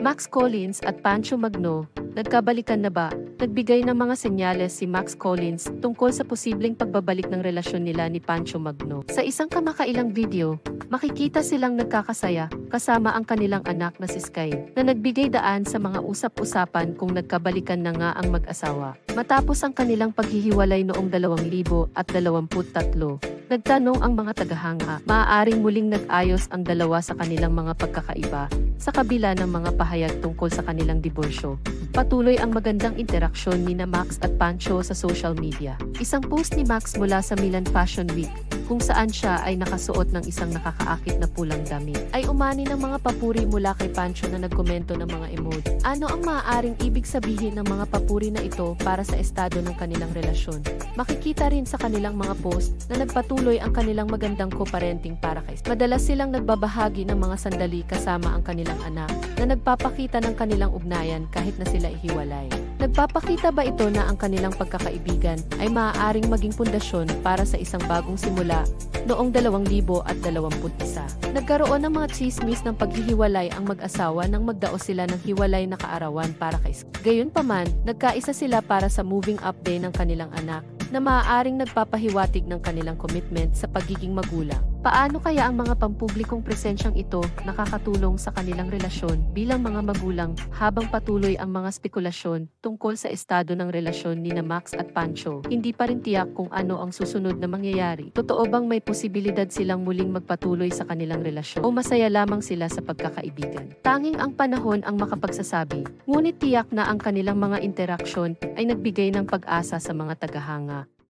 Max Collins at Pancho Magno, nagkabalikan na ba? Nagbigay ng mga senyales si Max Collins tungkol sa posibleng pagbabalik ng relasyon nila ni Pancho Magno. Sa isang kamakailang video, makikita silang nagkakasaya kasama ang kanilang anak na si Sky, na nagbigay daan sa mga usap-usapan kung nagkabalikan na nga ang mag-asawa. Matapos ang kanilang paghihiwalay noong 2023, nagtanong ang mga tagahanga, maaaring muling nag-ayos ang dalawa sa kanilang mga pagkakaiba sa kabila ng mga pahayag tungkol sa kanilang diborsyo. Patuloy ang magandang interaksyon ni Max at Pancho sa social media. Isang post ni Max mula sa Milan Fashion Week, kung saan siya ay nakasuot ng isang nakakaakit na pulang damit, ay umani ng mga papuri mula kay Pancho na nagkomento ng mga emoji. Ano ang maaaring ibig sabihin ng mga papuri na ito para sa estado ng kanilang relasyon? Makikita rin sa kanilang mga post na nagpatuloy ang kanilang magandang co-parenting para kay Sky. Madalas silang nagbabahagi ng mga sandali kasama ang kanilang anak na nagpapakita ng kanilang ugnayan kahit na sila ihiwalay. Nagpapakita ba ito na ang kanilang pagkakaibigan ay maaaring maging pundasyon para sa isang bagong simula noong 2021? Nagkaroon ng mga tsismis ng paghihiwalay ang mag-asawa nang magdaos sila ng hiwalay na kaarawan para kay Sky. Gayunpaman, nagkaisa sila para sa moving up day ng kanilang anak na maaaring nagpapahiwatig ng kanilang commitment sa pagiging magulang. Paano kaya ang mga pampublikong presensyang ito nakakatulong sa kanilang relasyon bilang mga magulang habang patuloy ang mga spekulasyon tungkol sa estado ng relasyon ni Max at Pancho? Hindi pa rin tiyak kung ano ang susunod na mangyayari. Totoo bang may posibilidad silang muling magpatuloy sa kanilang relasyon o masaya lamang sila sa pagkakaibigan? Tanging ang panahon ang makapagsasabi, ngunit tiyak na ang kanilang mga interaksyon ay nagbigay ng pag-asa sa mga tagahanga.